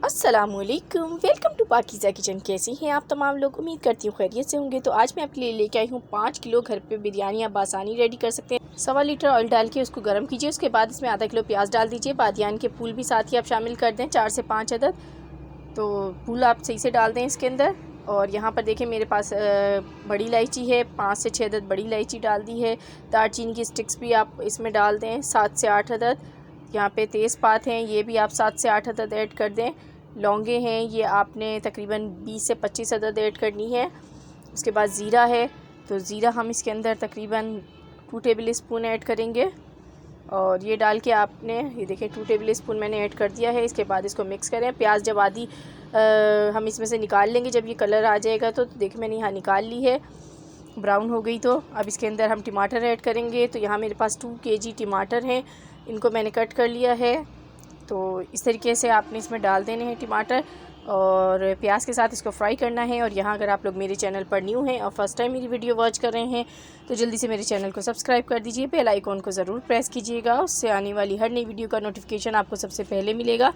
अस्सलामुअलैकुम, welcome to Pakeezah kitchen. कैसी हैं आप तमाम लोग? उम्मीद करती हूँ खैरियत से होंगे। तो आज मैं आपके लिए लेके आई हूँ 5 किलो घर पे बिरयानी आप आसानी रेडी कर सकते हैं। 1.25 लीटर ऑयल डाल के उसको गर्म कीजिए। उसके बाद इसमें आधा किलो प्याज डाल दीजिए। बादियान के फूल भी साथ ही आप शामिल कर दें, 4 से 5 अदद। तो फूल आप सही से डाल दें इसके अंदर। और यहाँ पर देखें मेरे पास बड़ी इलायची है, 5 से 6 अदद बड़ी इलायची डाल दी है। दालचीनी की स्टिक्स भी आप इसमें डाल दें, 7 से 8 अदद। यहाँ पे तेज़पात हैं, ये भी आप 7 से 8 अदद ऐड कर दें। लौंगे हैं, ये आपने तकरीबन 20 से 25 अदद ऐड करनी है। उसके बाद ज़ीरा है, तो ज़ीरा हम इसके अंदर तकरीबन 2 टेबल स्पून ऐड करेंगे। और ये डाल के आपने ये देखें 2 टेबल स्पून मैंने ऐड कर दिया है। इसके बाद इसको मिक्स करें। प्याज जब आधी हम इसमें से निकाल लेंगे, जब ये कलर आ जाएगा तो देखिए मैंने यहाँ निकाल ली है, ब्राउन हो गई। तो अब इसके अंदर हम टमाटर ऐड करेंगे। तो यहाँ मेरे पास 2 kg टमाटर हैं, इनको मैंने कट कर लिया है। तो इस तरीके से आपने इसमें डाल देने हैं टमाटर और प्याज के साथ इसको फ्राई करना है। और यहाँ अगर आप लोग मेरे चैनल पर न्यू हैं और फर्स्ट टाइम मेरी वीडियो वॉच कर रहे हैं तो जल्दी से मेरे चैनल को सब्सक्राइब कर दीजिए, बेल आइकॉन को ज़रूर प्रेस कीजिएगा, उससे आने वाली हर नई वीडियो का नोटिफिकेशन आपको सबसे पहले मिलेगा।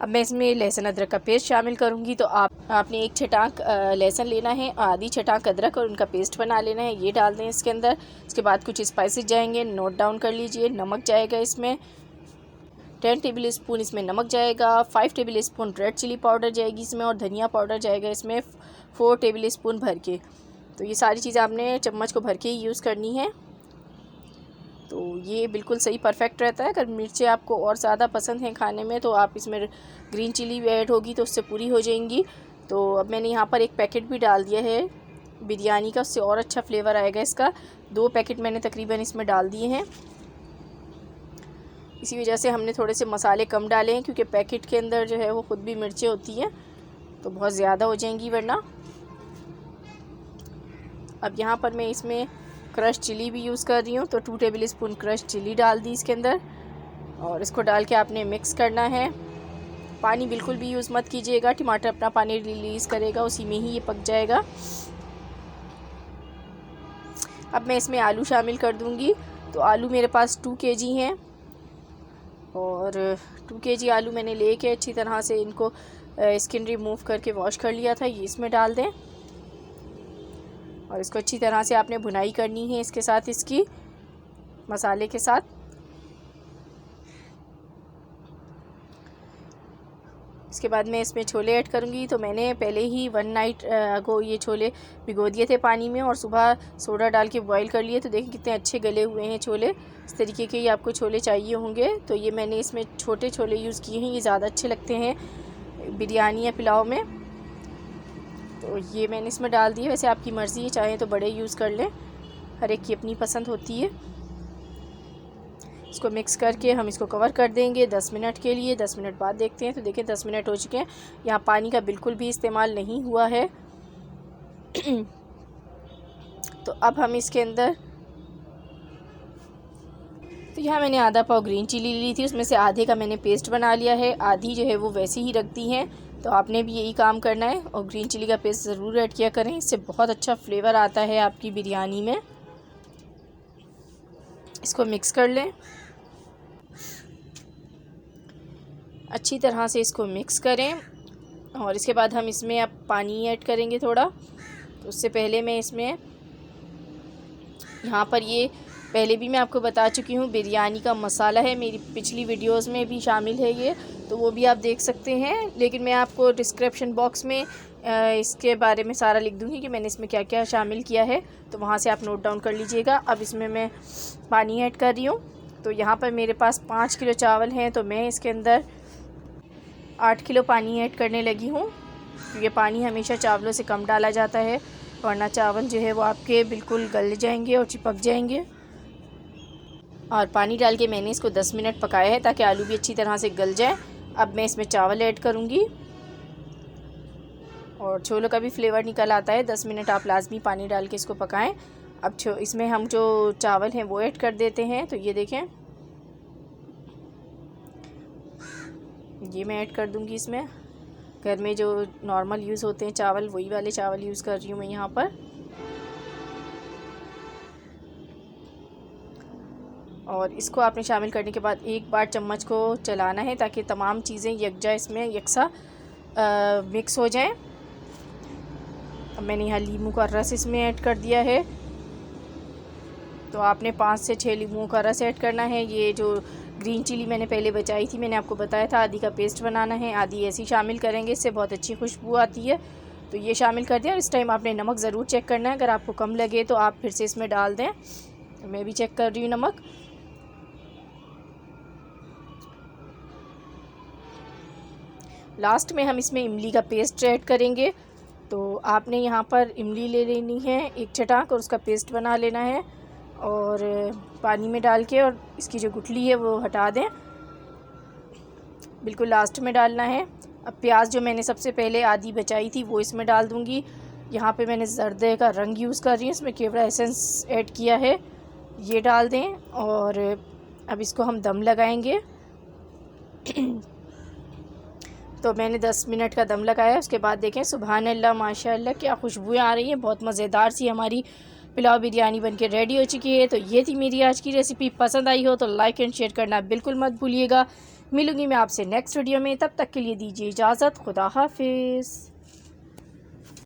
अब मैं इसमें लहसुन अदरक का पेस्ट शामिल करूँगी। तो आपने 1 छटाक लहसुन लेना है, आधी छटाक अदरक और उनका पेस्ट बना लेना है, ये डाल दें इसके अंदर। उसके बाद कुछ स्पाइसेस जाएंगे, नोट डाउन कर लीजिए। नमक जाएगा इसमें 10 टेबल स्पून, इसमें नमक जाएगा। 5 tablespoon red chilli powder जाएगी इसमें, और धनिया पाउडर जाएगा इसमें 4 टेबल स्पून भर के। तो ये सारी चीज़ें आपने चम्मच को भर के ही यूज़ करनी है। तो ये बिल्कुल सही परफेक्ट रहता है। अगर मिर्चें आपको और ज़्यादा पसंद हैं खाने में तो आप इसमें ग्रीन चिली भी ऐड होगी तो उससे पूरी हो जाएंगी। तो अब मैंने यहाँ पर एक पैकेट भी डाल दिया है बिरयानी का, उससे और अच्छा फ्लेवर आएगा इसका। 2 पैकेट मैंने तकरीबन इसमें डाल दिए हैं। इसी वजह से हमने थोड़े से मसाले कम डाले हैं, क्योंकि पैकेट के अंदर जो है वो ख़ुद भी मिर्चें होती हैं तो बहुत ज़्यादा हो जाएंगी वरना। अब यहाँ पर मैं इसमें क्रश चिली भी यूज़ कर रही हूँ, तो 2 टेबल स्पून क्रश चिली डाल दी इसके अंदर। और इसको डाल के आपने मिक्स करना है। पानी बिल्कुल भी यूज़ मत कीजिएगा, टमाटर अपना पानी रिलीज़ करेगा, उसी में ही ये पक जाएगा। अब मैं इसमें आलू शामिल कर दूँगी। तो आलू मेरे पास 2 kg हैं और 2 kg आलू मैंने लेके अच्छी तरह से इनको स्किन रिमूव करके वॉश कर लिया था, ये इसमें डाल दें। और इसको अच्छी तरह से आपने भुनाई करनी है इसके साथ, इसकी मसाले के साथ। इसके बाद मैं इसमें छोले ऐड करूँगी। तो मैंने पहले ही 1 नाइट अगो ये छोले भिगो दिए थे पानी में और सुबह सोडा डाल के बॉईल कर लिए। तो देखें कितने अच्छे गले हुए हैं छोले। इस तरीके के ही आपको छोले चाहिए होंगे। तो ये मैंने इसमें छोटे छोले यूज़ किए हैं, ये ज़्यादा अच्छे लगते हैं बिरयानी या पुलाव में। तो ये मैंने इसमें डाल दिए। वैसे आपकी मर्ज़ी है, चाहें तो बड़े यूज़ कर लें, हर एक की अपनी पसंद होती है। इसको मिक्स करके हम इसको कवर कर देंगे 10 मिनट के लिए। 10 मिनट बाद देखते हैं। तो देखें 10 मिनट हो चुके हैं। यहाँ पानी का बिल्कुल भी इस्तेमाल नहीं हुआ है। तो अब हम इसके अंदर, तो यहाँ मैंने आधा पाव ग्रीन चिली ली थी, उसमें से आधे का मैंने पेस्ट बना लिया है, आधी जो है वो वैसे ही रख दी हैं। तो आपने भी यही काम करना है और ग्रीन चिली का पेस्ट ज़रूर ऐड किया करें, इससे बहुत अच्छा फ्लेवर आता है आपकी बिरयानी में। इसको मिक्स कर लें अच्छी तरह से, इसको मिक्स करें। और इसके बाद हम इसमें अब पानी ऐड करेंगे थोड़ा। तो उससे पहले मैं इसमें यहाँ पर ये पहले भी मैं आपको बता चुकी हूँ, बिरयानी का मसाला है, मेरी पिछली वीडियोस में भी शामिल है ये, तो वो भी आप देख सकते हैं। लेकिन मैं आपको डिस्क्रिप्शन बॉक्स में इसके बारे में सारा लिख दूँगी कि मैंने इसमें क्या क्या शामिल किया है, तो वहाँ से आप नोट डाउन कर लीजिएगा। अब इसमें मैं पानी ऐड कर रही हूँ। तो यहाँ पर मेरे पास 5 किलो चावल हैं, तो मैं इसके अंदर 8 किलो पानी ऐड करने लगी हूँ। ये पानी हमेशा चावलों से कम डाला जाता है, वरना चावल जो है वो आपके बिल्कुल गल जाएंगे और चिपक जाएंगे। और पानी डाल के मैंने इसको 10 मिनट पकाया है ताकि आलू भी अच्छी तरह से गल जाए। अब मैं इसमें चावल ऐड करूँगी और छोलों का भी फ्लेवर निकल आता है। 10 मिनट आप लाजमी पानी डाल के इसको पकाएं। अब इसमें हम जो चावल हैं वो ऐड कर देते हैं। तो ये देखें, ये मैं ऐड कर दूँगी इसमें। घर में जो नॉर्मल यूज़ होते हैं चावल, वही वाले चावल यूज़ कर रही हूँ मैं यहाँ पर। और इसको आपने शामिल करने के बाद एक बार चम्मच को चलाना है ताकि तमाम चीज़ें यकजा इसमें यकसा मिक्स हो जाएं। अब मैंने यहाँ लीमू का रस इसमें ऐड कर दिया है। तो आपने 5 से 6 लीमू का रस ऐड करना है। ये जो ग्रीन चिली मैंने पहले बचाई थी, मैंने आपको बताया था आधी का पेस्ट बनाना है, आधी ऐसी शामिल करेंगे, इससे बहुत अच्छी खुशबू आती है। तो ये शामिल कर दिया। इस टाइम आपने नमक ज़रूर चेक करना है, अगर आपको कम लगे तो आप फिर से इसमें डाल दें। तो मैं भी चेक कर रही हूँ नमक। लास्ट में हम इसमें इमली का पेस्ट ऐड करेंगे। तो आपने यहाँ पर इमली ले लेनी है एक चटाक और उसका पेस्ट बना लेना है और पानी में डाल के, और इसकी जो गुठली है वो हटा दें, बिल्कुल लास्ट में डालना है। अब प्याज जो मैंने सबसे पहले आधी बचाई थी वो इसमें डाल दूँगी। यहाँ पे मैंने जर्दे का रंग यूज़ कर रही हूँ, इसमें केवड़ा एसेंस ऐड किया है, ये डाल दें और अब इसको हम दम लगाएंगे। तो मैंने 10 मिनट का दम लगाया। उसके बाद देखें, सुभान अल्लाह माशाअल्लाह क्या खुशबुएँ आ रही हैं। बहुत मज़ेदार सी हमारी पुलाव बिरयानी बनके रेडी हो चुकी है। तो ये थी मेरी आज की रेसिपी। पसंद आई हो तो लाइक एंड शेयर करना बिल्कुल मत भूलिएगा। मिलूँगी मैं आपसे नेक्स्ट वीडियो में, तब तक के लिए दीजिए इजाज़त। खुदा हाफिज़।